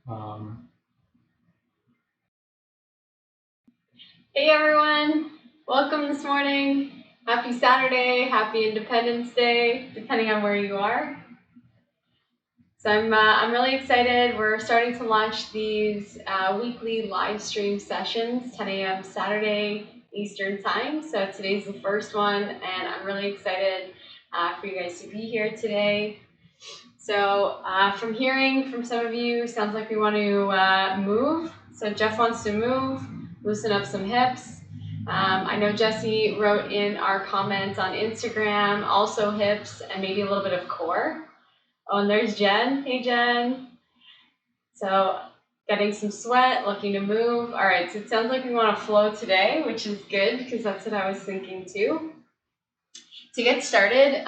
Um, Hey everyone, welcome this morning. Happy Saturday, happy Independence Day, depending on where you are. So I'm really excited. We're starting to launch these weekly live stream sessions, 10 a.m. Saturday Eastern Time. So today's the first one, and I'm really excited for you guys to be here today. So from hearing from some of you, sounds like we want to move. So Jeff wants to move, loosen up some hips. I know Jesse wrote in our comments on Instagram, also hips and maybe a little bit of core. Oh, and there's Jen. Hey, Jen. So getting some sweat, looking to move. All right, so it sounds like we want to flow today, which is good because that's what I was thinking too. To get started,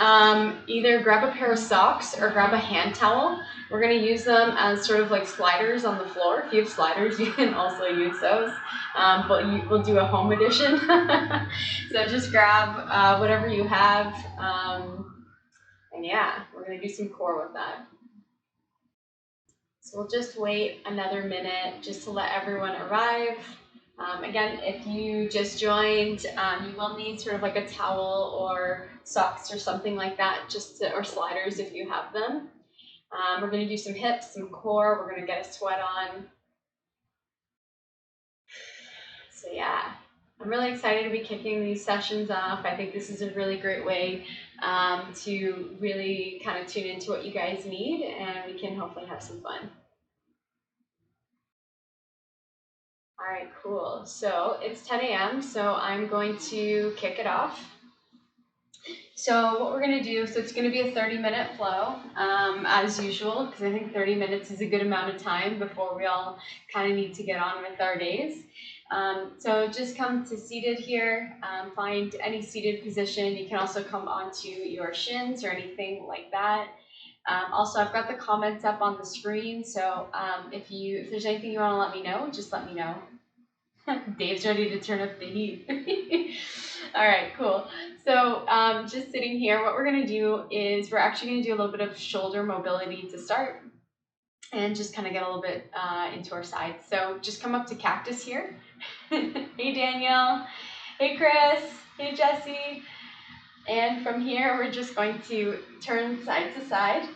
either grab a pair of socks or grab a hand towel. We're going to use them as sort of like sliders on the floor. If you have sliders, you can also use those, but we'll do a home edition. So just grab whatever you have, and yeah, we're going to do some core with that. So we'll just wait another minute just to let everyone arrive. Again, if you just joined, you will need sort of like a towel or socks or something like that, or sliders if you have them. We're going to do some hips, some core. We're going to get a sweat on. So yeah, I'm really excited to be kicking these sessions off. I think this is a really great way to really kind of tune into what you guys need, and we can hopefully have some fun. All right, cool. So it's 10 a.m., so I'm going to kick it off. So what we're going to do, so it's going to be a 30-minute flow, as usual, because I think 30 minutes is a good amount of time before we all kind of need to get on with our days. So just come to seated here, find any seated position. You can also come onto your shins or anything like that. Also, I've got the comments up on the screen, so if there's anything you want to let me know, just let me know. Dave's ready to turn up the heat. All right, cool. So just sitting here, what we're going to do is we're actually going to do a little bit of shoulder mobility to start and just kind of get a little bit into our sides. So just come up to cactus here. Hey, Danielle. Hey, Chris. Hey, Jesse. And from here, we're just going to turn side to side.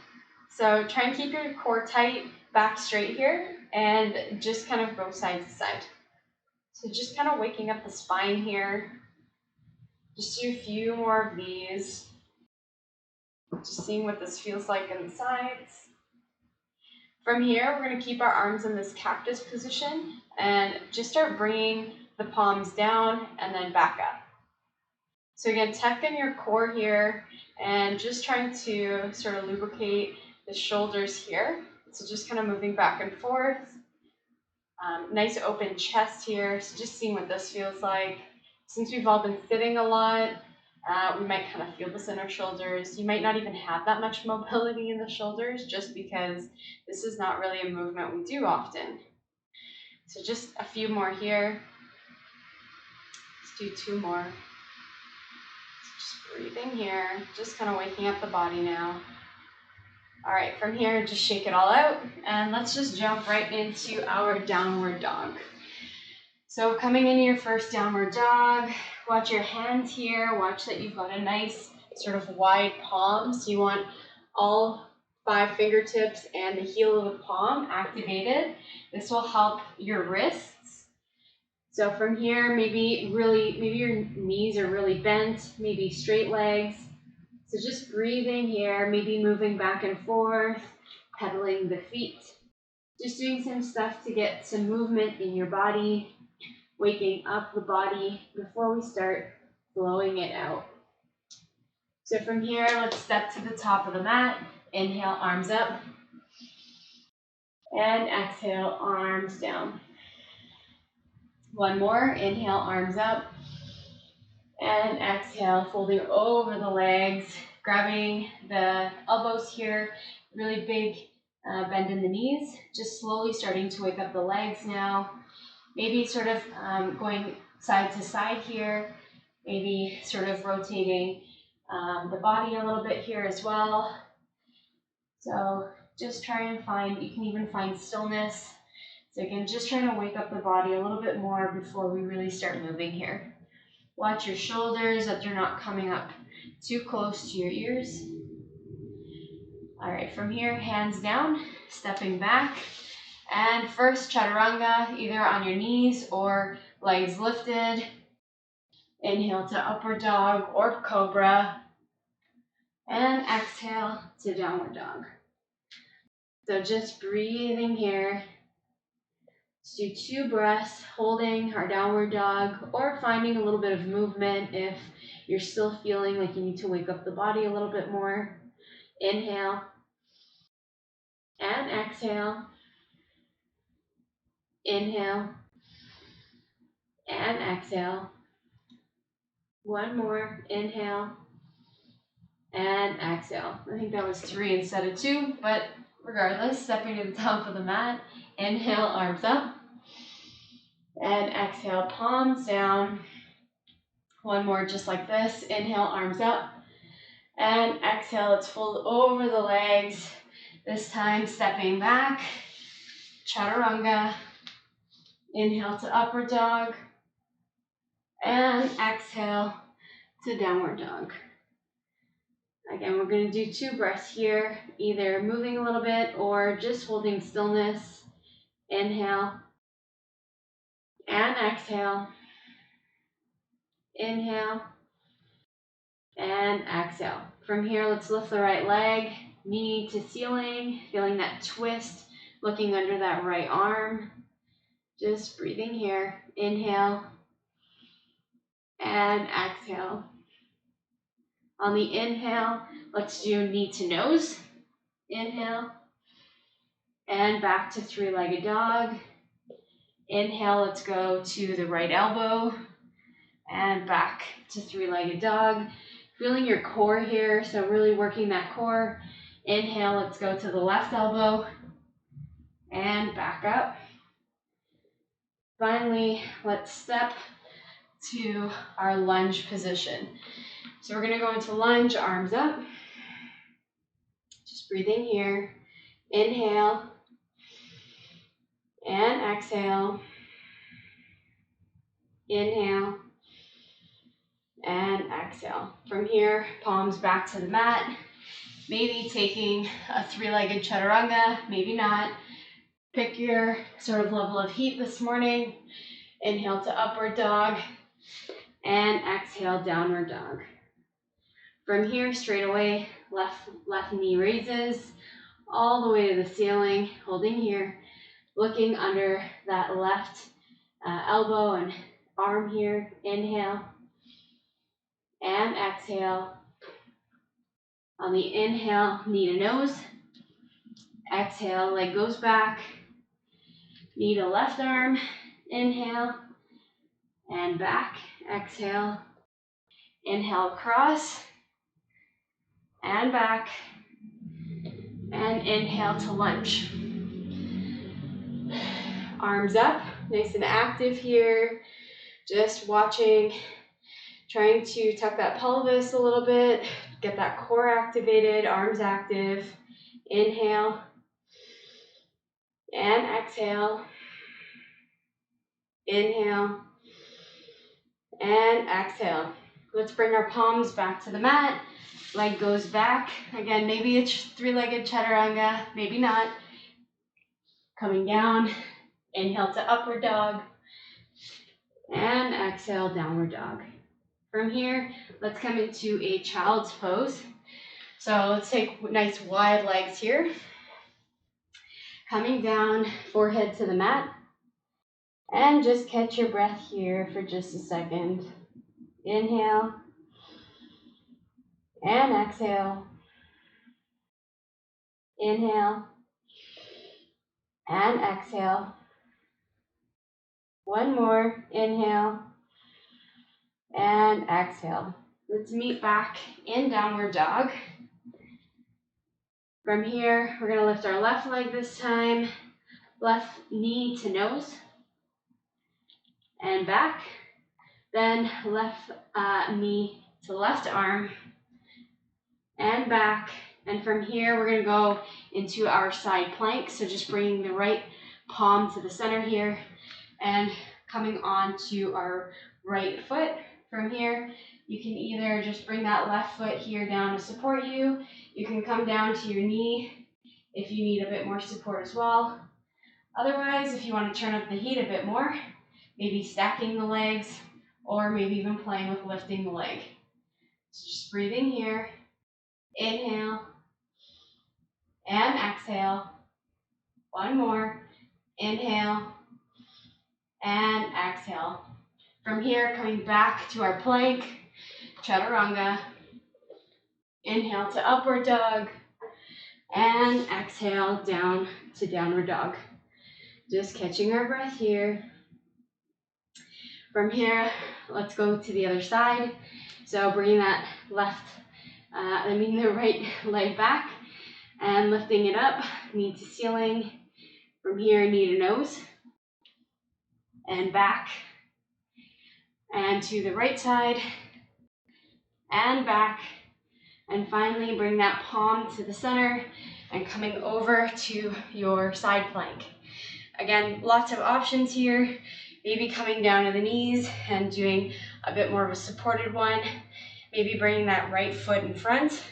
So try and keep your core tight, back straight here, and just kind of go side to side. So just kind of waking up the spine here. Just do a few more of these. Just seeing what this feels like in the sides. From here, we're going to keep our arms in this cactus position and just start bringing the palms down and then back up. So again, tuck in your core here and just trying to sort of lubricate the shoulders here. So just kind of moving back and forth. Nice open chest here. So just seeing what this feels like. Since we've all been sitting a lot, we might kind of feel this in our shoulders. You might not even have that much mobility in the shoulders just because this is not really a movement we do often. So just a few more here. Let's do two more. So just breathing here, just kind of waking up the body now. All right, from here, just shake it all out, and let's just jump right into our downward dog. So coming into your first downward dog, watch your hands here. Watch that you've got a nice sort of wide palm. So you want all 5 fingertips and the heel of the palm activated. This will help your wrists. So from here, maybe your knees are really bent, maybe straight legs. So just breathing here, maybe moving back and forth, pedaling the feet. Just doing some stuff to get some movement in your body, waking up the body before we start blowing it out. So from here, let's step to the top of the mat. Inhale, arms up. And exhale, arms down. One more. Inhale, arms up. And exhale, folding over the legs, grabbing the elbows here, really big bend in the knees, just slowly starting to wake up the legs now. Maybe sort of going side to side here, maybe sort of rotating the body a little bit here as well. So Just try and find, you can even find stillness. So again, just trying to wake up the body a little bit more before we really start moving here. Watch your shoulders, that they're not coming up too close to your ears. All right, from here, hands down, stepping back. And first, chaturanga, either on your knees or legs lifted. Inhale to upward dog or cobra. And exhale to downward dog. So just breathing here. Let's do 2 breaths, holding our downward dog, or finding a little bit of movement if you're still feeling like you need to wake up the body a little bit more. Inhale and exhale. Inhale and exhale. One more. Inhale and exhale. I think that was 3 instead of 2, but regardless, stepping to the top of the mat. Inhale, arms up. And exhale, palms down. One more just like this. Inhale, arms up. And exhale, let's fold over the legs. This time, stepping back. Chaturanga. Inhale to upward dog. And exhale to downward dog. Again, we're going to do 2 breaths here, either moving a little bit or just holding stillness. Inhale and exhale. Inhale and exhale. From here, let's lift the right leg, knee to ceiling, feeling that twist, looking under that right arm. Just breathing here. Inhale and exhale. On the inhale, let's do knee to nose. Inhale and back to 3-legged dog. Inhale, let's go to the right elbow and back to 3-legged dog. Feeling your core here, so really working that core. Inhale, let's go to the left elbow and back up. Finally, let's step to our lunge position. So we're going to go into lunge, arms up. Just breathing here. Inhale and exhale. Inhale and exhale. From here, palms back to the mat. Maybe taking a 3-legged chaturanga, maybe not. Pick your sort of level of heat this morning. Inhale to upward dog and exhale downward dog. From here, straight away, left knee raises all the way to the ceiling, holding here, looking under that left elbow and arm here. Inhale and exhale. On the inhale, knee to nose. Exhale, leg goes back. Knee to left arm. Inhale and back. Exhale. Inhale, cross and back. And inhale to lunge. Arms up, nice and active here. Just watching, trying to tuck that pelvis a little bit, get that core activated, arms active. Inhale and exhale. Inhale and exhale. Let's bring our palms back to the mat. Leg goes back. Again, maybe it's 3-legged chaturanga, maybe not. Coming down. Inhale to upward dog. And exhale, downward dog. From here, let's come into a child's pose. So let's take nice wide legs here. Coming down, forehead to the mat. And just catch your breath here for just a second. Inhale. And exhale. Inhale. And exhale. One more. Inhale. And exhale. Let's meet back in downward dog. From here, we're going to lift our left leg this time. Left knee to nose. And back. Then left knee to left arm. And back. And from here, we're gonna go into our side plank. So just bringing the right palm to the center here and coming on to our right foot. From here, you can either just bring that left foot here down to support you. You can come down to your knee if you need a bit more support as well. Otherwise, if you want to turn up the heat a bit more, maybe stacking the legs or maybe even playing with lifting the leg. So just breathing here. Inhale and exhale. One more. Inhale and exhale. From here, coming back to our plank, chaturanga. Inhale to upward dog and exhale down to downward dog. Just catching our breath here. From here, let's go to the other side. So bringing that the right leg back and lifting it up, knee to ceiling. From here, knee to nose and back and to the right side and back. And finally, bring that palm to the center and coming over to your side plank. Again, lots of options here. Maybe coming down to the knees and doing a bit more of a supported one. Maybe bringing that right foot in front,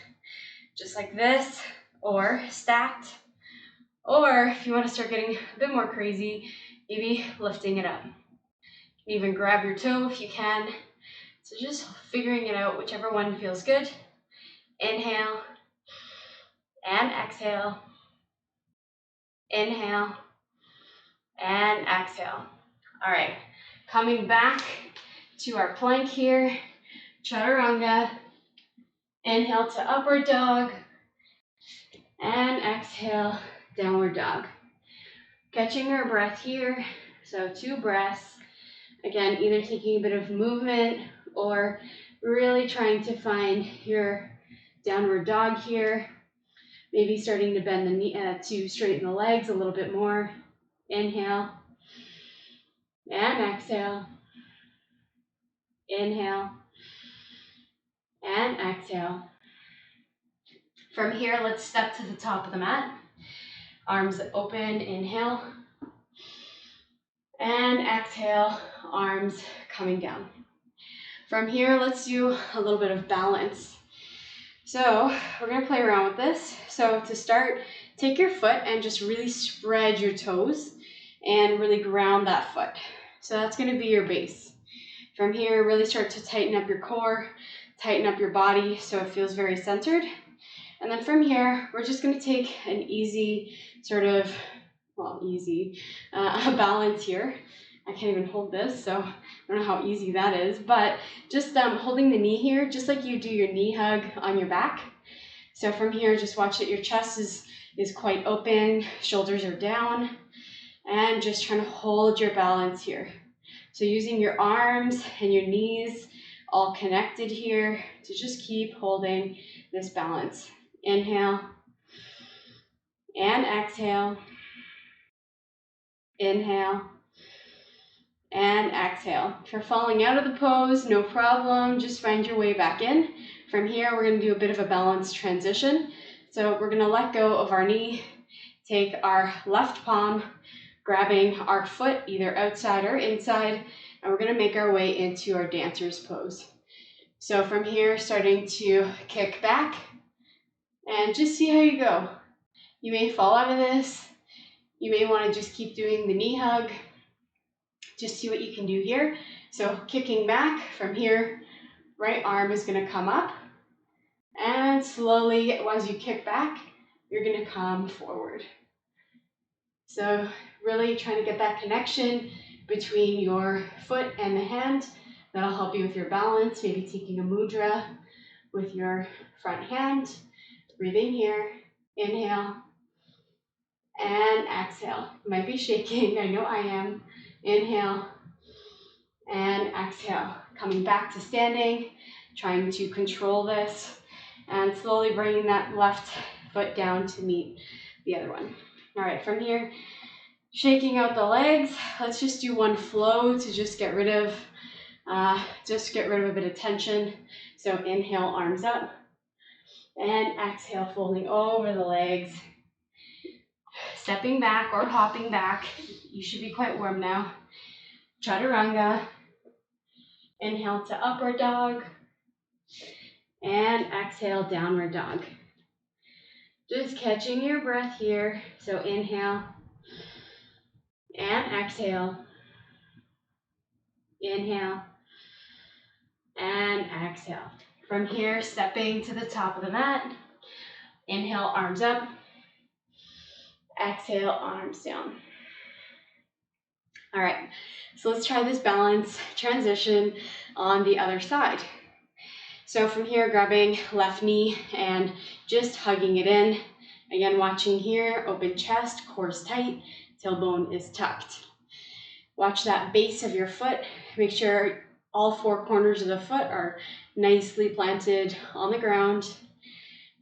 just like this, or stacked. Or if you want to start getting a bit more crazy, maybe lifting it up. You can even grab your toe if you can. So just figuring it out, whichever one feels good. Inhale and exhale. Inhale and exhale. All right, coming back to our plank here, chaturanga. Inhale to upward dog and exhale, downward dog. Catching our breath here, so 2 breaths. Again, either taking a bit of movement or really trying to find your downward dog here. Maybe starting to bend the knee to straighten the legs a little bit more. Inhale and exhale. Inhale and exhale. From here, let's step to the top of the mat. Arms open, inhale. And exhale, arms coming down. From here, let's do a little bit of balance. So we're gonna play around with this. So to start, take your foot and just really spread your toes and really ground that foot. So that's gonna be your base. From here, really start to tighten up your core, tighten up your body so it feels very centered. And then from here, we're just gonna take an easy sort of, balance here. I can't even hold this, so I don't know how easy that is, but just holding the knee here, just like you do your knee hug on your back. So from here, just watch that your chest is quite open, shoulders are down, and just trying to hold your balance here. So using your arms and your knees all connected here to just keep holding this balance. Inhale and exhale. Inhale and exhale. If you're falling out of the pose, no problem, just find your way back in. From here, we're gonna do a bit of a balanced transition. So we're gonna let go of our knee, take our left palm, grabbing our foot either outside or inside, and we're gonna make our way into our dancer's pose. So from here, starting to kick back, and just see how you go. You may fall out of this. You may wanna just keep doing the knee hug. Just see what you can do here. So kicking back from here, right arm is gonna come up, and slowly, as you kick back, you're gonna come forward. So really trying to get that connection between your foot and the hand. That'll help you with your balance, maybe taking a mudra with your front hand. Breathing here, inhale, and exhale. You might be shaking, I know I am. Inhale, and exhale. Coming back to standing, trying to control this, and slowly bringing that left foot down to meet the other one. All right, from here, shaking out the legs. Let's just do one flow to just get rid of a bit of tension. So inhale, arms up. And exhale, folding over the legs. Stepping back or hopping back. You should be quite warm now. Chaturanga. Inhale to upward dog. And exhale, downward dog. Just catching your breath here. So inhale and exhale. Inhale and exhale. From here, stepping to the top of the mat. Inhale, arms up. Exhale, arms down. All right, so let's try this balance transition on the other side. So from here, grabbing left knee and just hugging it in. Again, watching here, open chest, core's tight, tailbone is tucked. Watch that base of your foot. Make sure all four corners of the foot are nicely planted on the ground.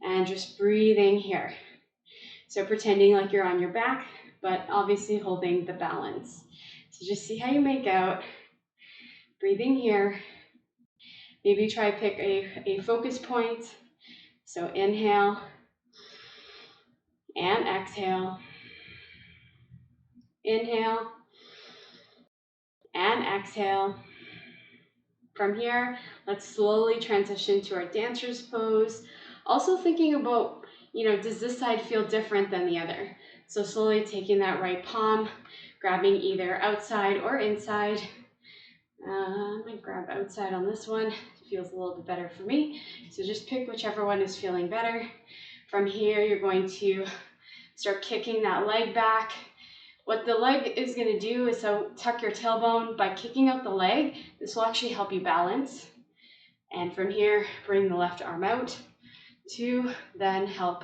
And just breathing here. So pretending like you're on your back, but obviously holding the balance. So just see how you make out. Breathing here. Maybe try pick a focus point. So inhale and exhale. Inhale and exhale. From here, let's slowly transition to our dancer's pose. Also thinking about, does this side feel different than the other? So slowly taking that right palm, grabbing either outside or inside. I'm gonna grab outside on this one. It feels a little bit better for me. So just pick whichever one is feeling better. From here, you're going to start kicking that leg back. What the leg is gonna do is tuck your tailbone. By kicking out the leg, this will actually help you balance. And from here, bring the left arm out to then help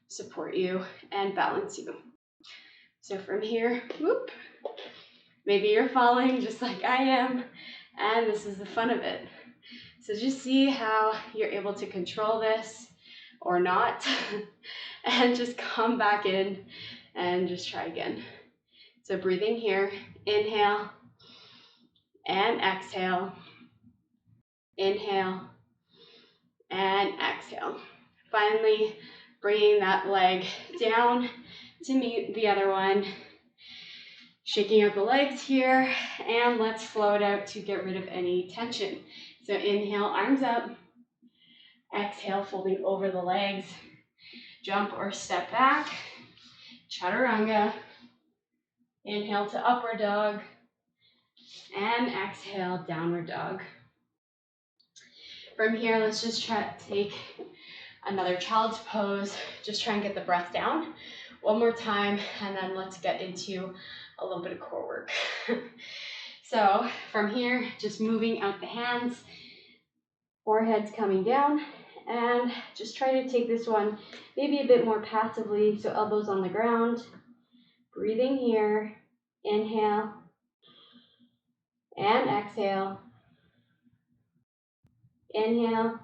support you and balance you. So from here, whoop, maybe you're falling just like I am, and this is the fun of it. So just see how you're able to control this or not, and just come back in and just try again. So breathing here, inhale and exhale, inhale and exhale. Finally, bringing that leg down to meet the other one. Shaking out the legs here, and let's flow it out to get rid of any tension. So inhale, arms up. Exhale, folding over the legs. Jump or step back. Chaturanga. Inhale to upward dog. And exhale, downward dog. From here, let's just try to take another child's pose. Just try and get the breath down. One more time, and then let's get into a little bit of core work. So from here, just moving out the hands, forehead's coming down, and just try to take this one maybe a bit more passively, so elbows on the ground. Breathing here, inhale, and exhale. Inhale,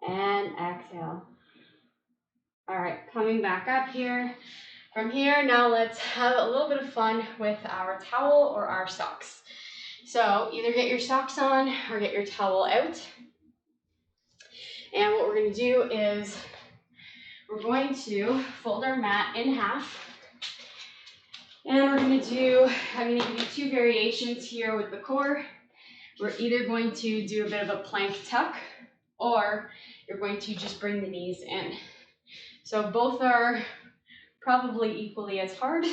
and exhale. All right, coming back up here. From here, now let's have a little bit of fun with our towel or our socks. So either get your socks on or get your towel out. And what we're going to do is we're going to fold our mat in half. And we're going to do, I'm going to give you two variations here with the core. We're either going to do a bit of a plank tuck, or you're going to just bring the knees in. So both are probably equally as hard.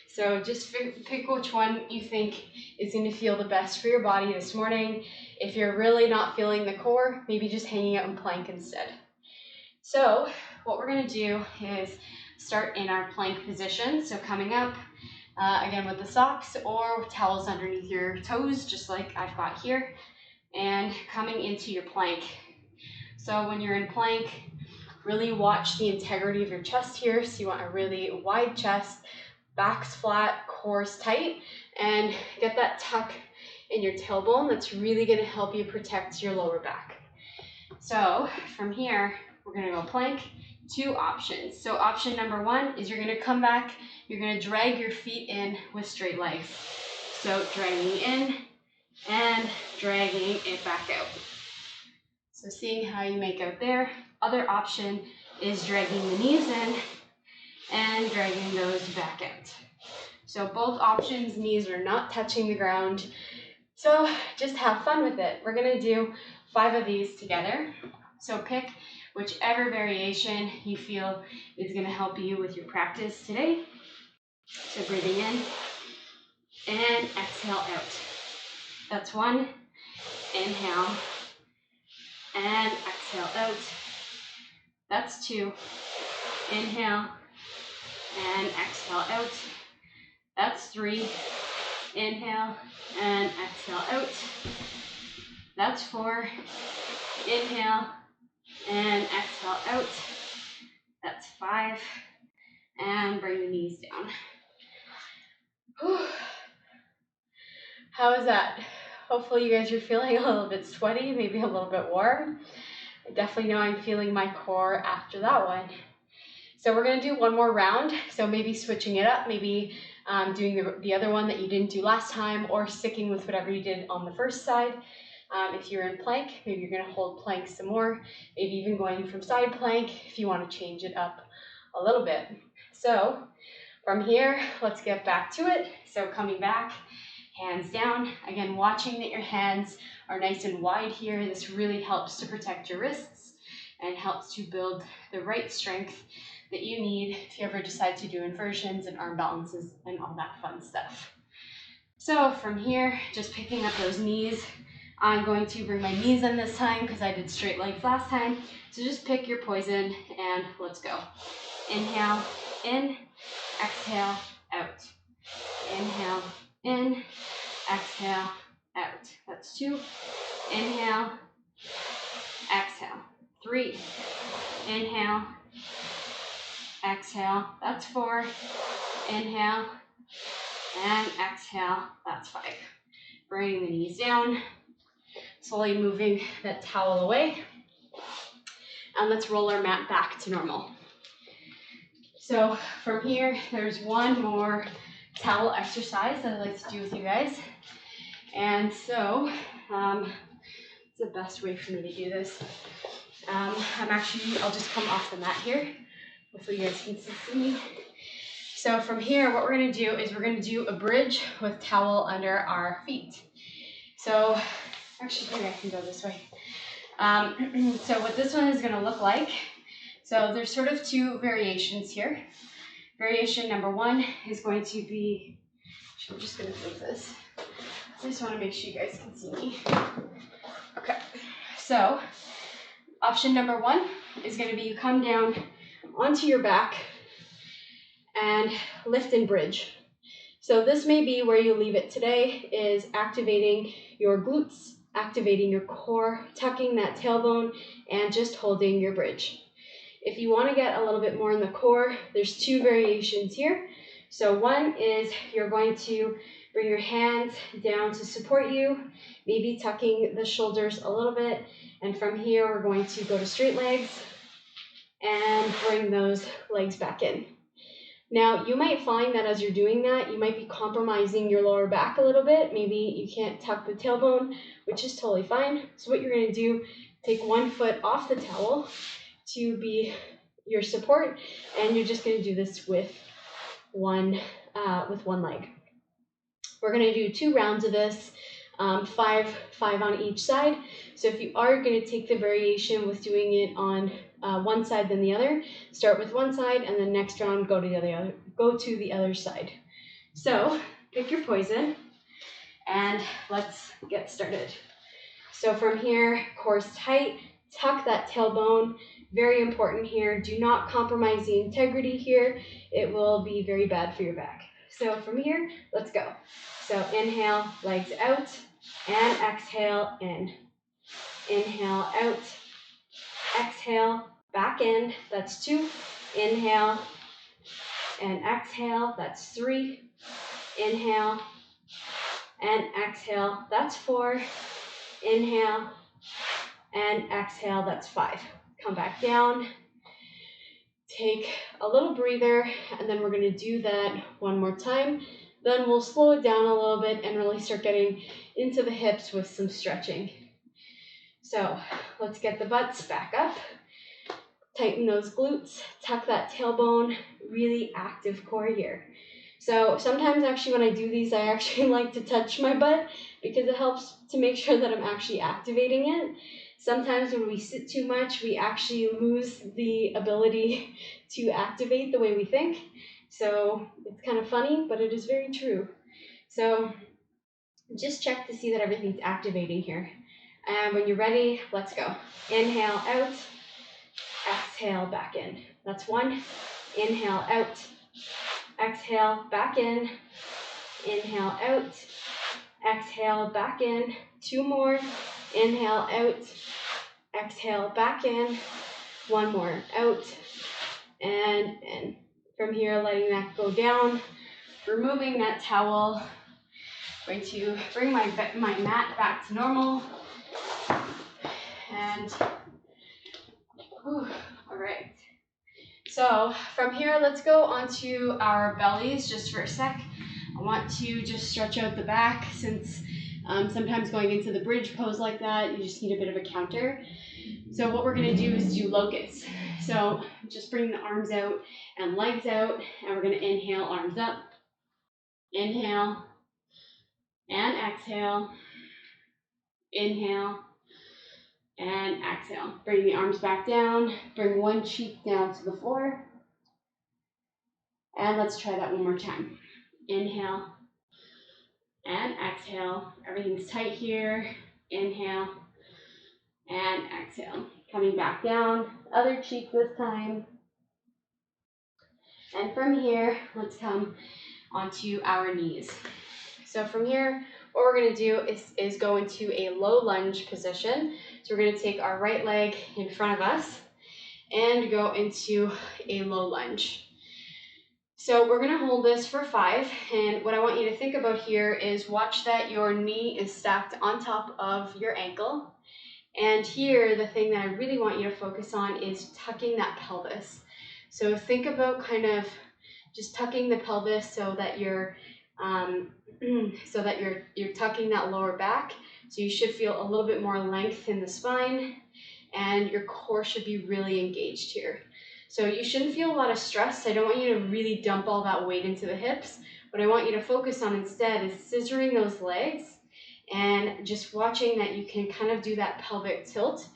So just pick which one you think is going to feel the best for your body this morning. If you're really not feeling the core, maybe just hanging out in plank instead. So what we're going to do is start in our plank position. So coming up, again with the socks or with towels underneath your toes, just like I've got here, and coming into your plank. So when you're in plank, really watch the integrity of your chest here. So you want a really wide chest, back's flat, core's tight, and get that tuck in your tailbone. That's really going to help you protect your lower back. So from here, we're going to go plank. Two options. So option number one is you're going to come back, you're going to drag your feet in with straight legs. So dragging in and dragging it back out. So seeing how you make out there, other option is dragging the knees in and dragging those back out. So both options, knees are not touching the ground. So just have fun with it. We're gonna do 5 of these together. So pick whichever variation you feel is gonna help you with your practice today. So breathing in and exhale out. That's 1. Inhale and exhale out. That's 2. Inhale and exhale out. That's 3. Inhale and exhale out. That's 4. Inhale and exhale out. That's 5. And bring the knees down. Whew. How is that? Hopefully you guys are feeling a little bit sweaty, maybe a little bit warm. I definitely know I'm feeling my core after that one. So we're gonna do one more round. So maybe switching it up, maybe doing the other one that you didn't do last time, or sticking with whatever you did on the first side. If you're in plank, maybe you're gonna hold plank some more, maybe even going from side plank if you wanna change it up a little bit. So from here, let's get back to it. So coming back, hands down. Again, watching that your hands are nice and wide here. This really helps to protect your wrists and helps to build the right strength that you need if you ever decide to do inversions and arm balances and all that fun stuff. So from here, just picking up those knees. I'm going to bring my knees in this time because I did straight legs last time. So just pick your poison and let's go. Inhale, in, exhale, out. Inhale, in, exhale, out. That's 2. Inhale, exhale. 3. Inhale, exhale. That's 4. Inhale, and exhale. That's 5. Bring the knees down. Slowly moving that towel away. And let's roll our mat back to normal. So from here, there's one more towel exercise that I'd like to do with you guys. And so, it's the best way for me to do this. I'll just come off the mat here. Hopefully you guys can see me. So from here, what we're gonna do is we're gonna do a bridge with towel under our feet. So, actually maybe I can go this way. So what this one is gonna look like, so there's sort of 2 variations here. Variation number 1 is going to be, I'm just gonna move this. I just wanna make sure you guys can see me. Okay, so option number 1 is gonna be you come down onto your back and lift and bridge. So this may be where you leave it today, is activating your glutes, activating your core, tucking that tailbone, and just holding your bridge. If you want to get a little bit more in the core, there's 2 variations here. So one is you're going to bring your hands down to support you, maybe tucking the shoulders a little bit, and from here we're going to go to straight legs and bring those legs back in. Now, you might find that as you're doing that, you might be compromising your lower back a little bit. Maybe you can't tuck the tailbone, which is totally fine. So what you're going to do, take one foot off the towel to be your support, and you're just going to do this with one leg. We're going to do 2 rounds of this, 5 on each side. So if you are going to take the variation with doing it on one side then the other, start with one side, and then next round go to the other side. So pick your poison, and let's get started. So from here, core's tight, tuck that tailbone. Very important here. Do not compromise the integrity here. It will be very bad for your back. So from here, let's go. So inhale, legs out, and exhale, in. Inhale, out. Exhale, back in. That's 2. Inhale, and exhale. That's 3. Inhale, and exhale. That's 4. Inhale, and exhale. That's 5. Come back down. Take a little breather, and then we're going to do that one more time. Then we'll slow it down a little bit and really start getting into the hips with some stretching. So let's get the butts back up. tighten those glutes, tuck that tailbone, really active core here. So sometimes actually when I do these, I actually like to touch my butt because it helps to make sure that I'm actually activating it. Sometimes when we sit too much, we actually lose the ability to activate the way we think. So it's kind of funny, but it is very true. So just check to see that everything's activating here. And when you're ready, let's go. Inhale out, exhale back in. That's one. Inhale out, exhale back in. Inhale out, exhale back in. Two more. Inhale out, exhale back in. One more. Out and in. From here, letting that go down. Removing that towel. Going to bring my mat back to normal. And, all right. So from here, let's go onto our bellies just for a sec. I want to just stretch out the back since sometimes going into the bridge pose like that, you just need a bit of a counter. So what we're gonna do is do locusts. So just bring the arms out and legs out, and we're gonna inhale, arms up. Inhale and exhale. Inhale and exhale. Bring the arms back down. Bring one cheek down to the floor. And let's try that one more time. Inhale and exhale. Everything's tight here. Inhale and exhale. Coming back down. Other cheek this time. And from here, let's come onto our knees. So from here, what we're going to do is go into a low lunge position. So we're going to take our right leg in front of us and go into a low lunge. So we're going to hold this for 5, and what I want you to think about here is watch that your knee is stacked on top of your ankle. And here, the thing that I really want you to focus on is tucking that pelvis. So think about kind of just tucking the pelvis so that you're you're tucking that lower back. So you should feel a little bit more length in the spine, and your core should be really engaged here. So you shouldn't feel a lot of stress. I don't want you to really dump all that weight into the hips. What I want you to focus on instead is scissoring those legs and just watching that you can kind of do that pelvic tilt,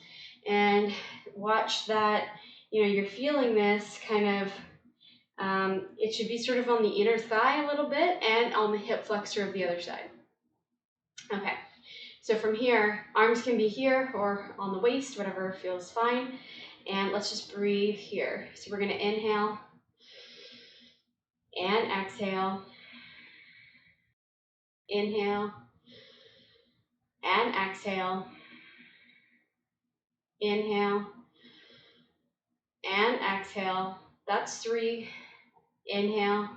and watch that, you're feeling this kind of, it should be sort of on the inner thigh a little bit and on the hip flexor of the other side. Okay, so from here, arms can be here or on the waist, whatever feels fine. And let's just breathe here. So we're going to inhale and exhale. Inhale and exhale. Inhale and exhale. That's 3. Inhale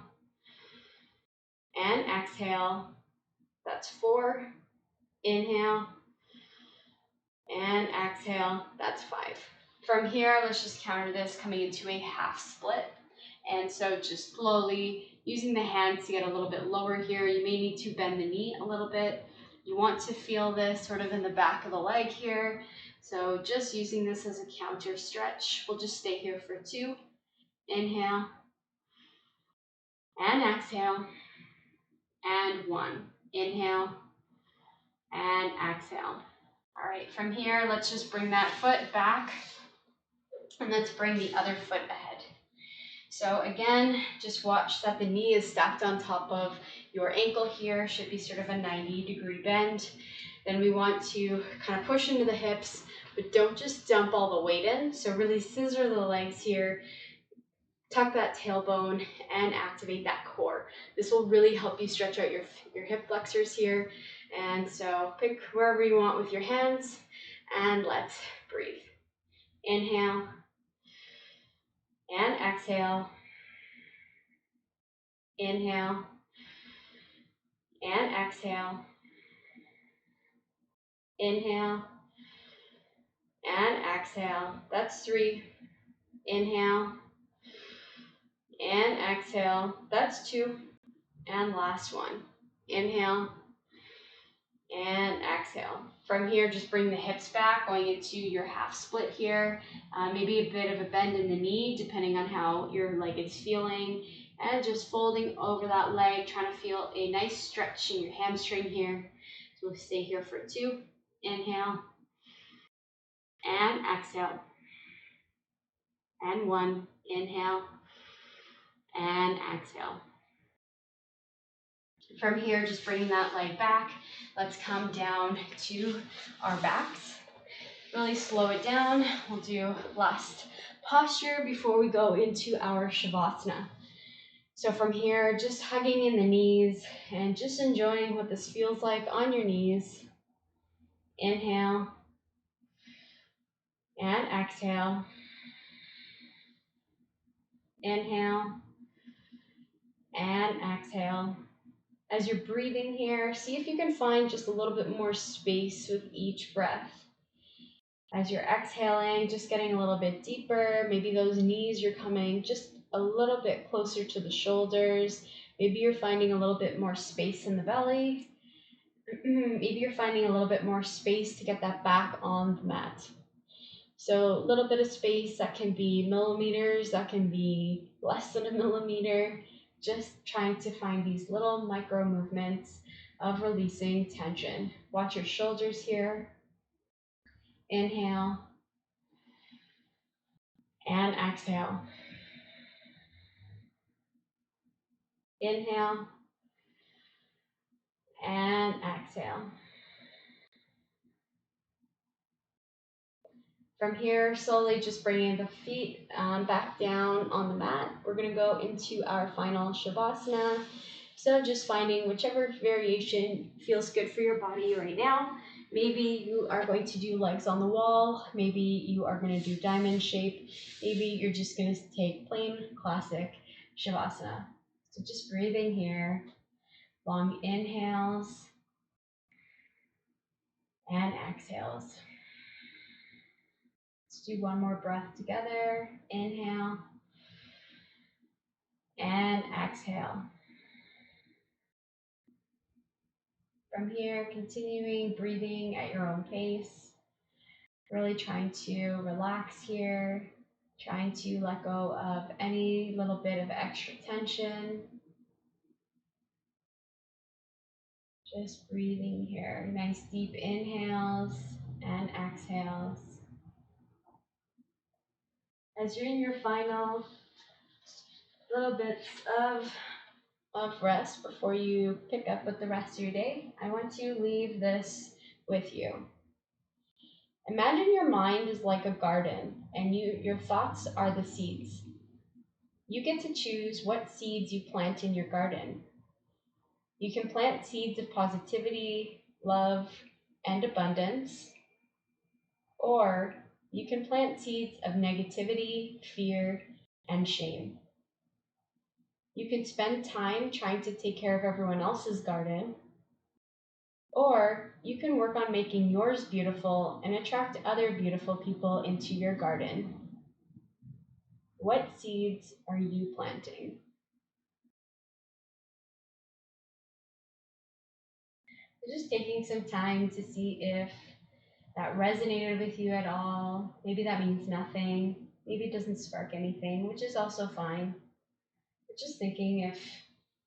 and exhale. That's 4. Inhale and exhale. That's 5. From here, let's just counter this coming into a half split. And so just slowly using the hands to get a little bit lower here. You may need to bend the knee a little bit. You want to feel this sort of in the back of the leg here. So just using this as a counter stretch. We'll just stay here for 2. Inhale and exhale. And 1. Inhale and exhale. All right, from here, let's just bring that foot back, and let's bring the other foot ahead. So again, just watch that the knee is stacked on top of your ankle here, should be sort of a 90-degree bend. Then we want to kind of push into the hips, but don't just dump all the weight in. So really scissor the legs here, tuck that tailbone, and activate that core. This will really help you stretch out your hip flexors here. And so pick wherever you want with your hands, and let's breathe. Inhale and exhale. Inhale and exhale. Inhale and exhale. That's 3. Inhale and exhale. That's 2. And last one. Inhale and exhale. From here, just bring the hips back, going into your half split here. Maybe a bit of a bend in the knee, depending on how your leg is feeling. And just folding over that leg, trying to feel a nice stretch in your hamstring here. So we'll stay here for 2. Inhale and exhale. And 1. Inhale and exhale. From here, just bringing that leg back. Let's come down to our backs. Really slow it down. We'll do last posture before we go into our Shavasana. So from here, just hugging in the knees and just enjoying what this feels like on your knees. Inhale and exhale. Inhale and exhale. As you're breathing here, see if you can find just a little bit more space with each breath. As you're exhaling, just getting a little bit deeper. Maybe those knees, you're coming just a little bit closer to the shoulders. Maybe you're finding a little bit more space in the belly. Maybe you're finding a little bit more space to get that back on the mat. So a little bit of space, that can be millimeters, that can be less than a millimeter. Just trying to find these little micro movements of releasing tension. Watch your shoulders here. Inhale and exhale. Inhale and exhale. From here, slowly just bringing the feet back down on the mat. We're going to go into our final Shavasana. So just finding whichever variation feels good for your body right now. Maybe you are going to do legs on the wall. Maybe you are going to do diamond shape. Maybe you're just going to take plain classic Shavasana. So just breathing here. Long inhales and exhales. Let's do one more breath together. Inhale and exhale. From here, continuing breathing at your own pace. Really trying to relax here. Trying to let go of any little bit of extra tension. Just breathing here. Nice deep inhales and exhales. As you're in your final little bits of rest before you pick up with the rest of your day, I want to leave this with you. Imagine your mind is like a garden and your thoughts are the seeds. You get to choose what seeds you plant in your garden. You can plant seeds of positivity, love, and abundance, or you can plant seeds of negativity, fear, and shame. You can spend time trying to take care of everyone else's garden, or you can work on making yours beautiful and attract other beautiful people into your garden. What seeds are you planting? Just taking some time to see if that resonated with you at all. Maybe that means nothing. Maybe it doesn't spark anything, which is also fine. But just thinking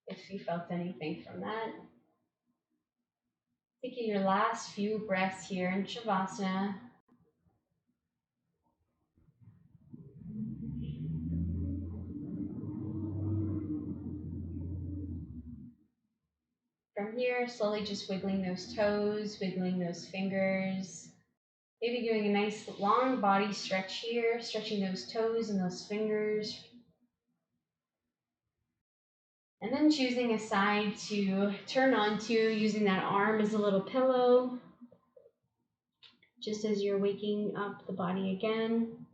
if you felt anything from that. Taking your last few breaths here in Shavasana. From here, slowly just wiggling those toes, wiggling those fingers. Maybe doing a nice long body stretch here, stretching those toes and those fingers. And then choosing a side to turn onto, using that arm as a little pillow. Just as you're waking up the body again.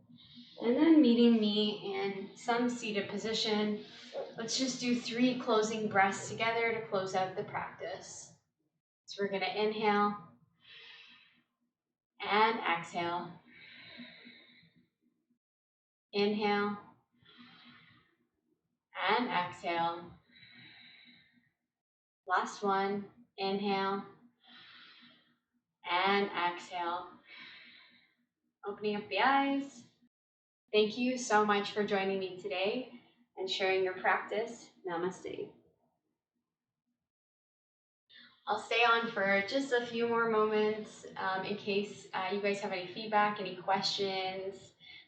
And then meeting me in some seated position. Let's just do 3 closing breaths together to close out the practice. So we're going to inhale and exhale. Inhale and exhale. Last one. Inhale And exhale. Opening up the eyes. Thank you so much for joining me today and sharing your practice. Namaste. I'll stay on for just a few more moments in case you guys have any feedback, any questions.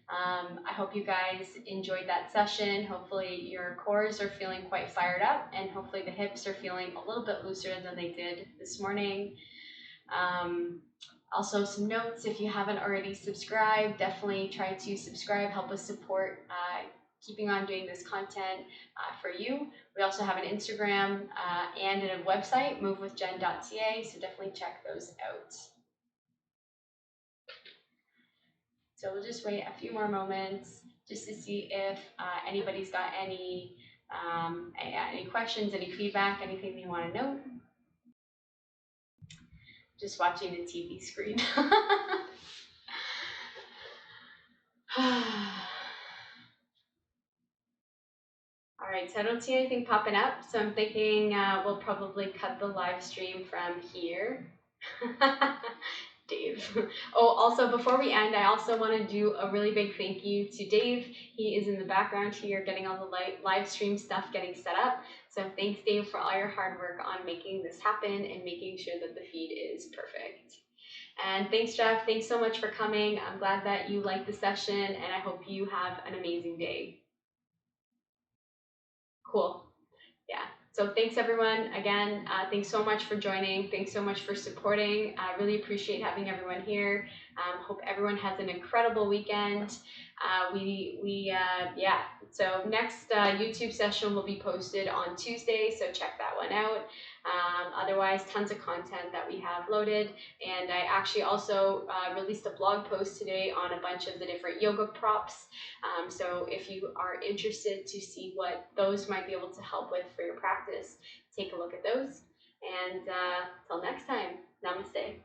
I hope you guys enjoyed that session. Hopefully your cores are feeling quite fired up, and hopefully the hips are feeling a little bit looser than they did this morning. Also, some notes: if you haven't already subscribed, definitely try to subscribe, help us support keeping on doing this content for you. We also have an Instagram and a website, movewithjen.ca, so definitely check those out. So we'll just wait a few more moments just to see if anybody's got any questions, any feedback, anything they want to note. Just watching the TV screen. All right, so I don't see anything popping up, so I'm thinking we'll probably cut the live stream from here. Dave. Oh, also before we end, I also want to do a really big thank you to Dave. He is in the background here getting all the live stream stuff getting set up. So thanks, Dave, for all your hard work on making this happen and making sure that the feed is perfect. And thanks, Jeff. Thanks so much for coming. I'm glad that you liked the session, and I hope you have an amazing day. Cool. Yeah. So thanks everyone. Again, thanks so much for joining. Thanks so much for supporting. I really appreciate having everyone here. Hope everyone has an incredible weekend. Yeah. So next YouTube session will be posted on Tuesday, so check that one out. Otherwise, tons of content that we have loaded. And I actually also released a blog post today on a bunch of the different yoga props. So if you are interested to see what those might be able to help with for your practice, take a look at those. And till next time, namaste.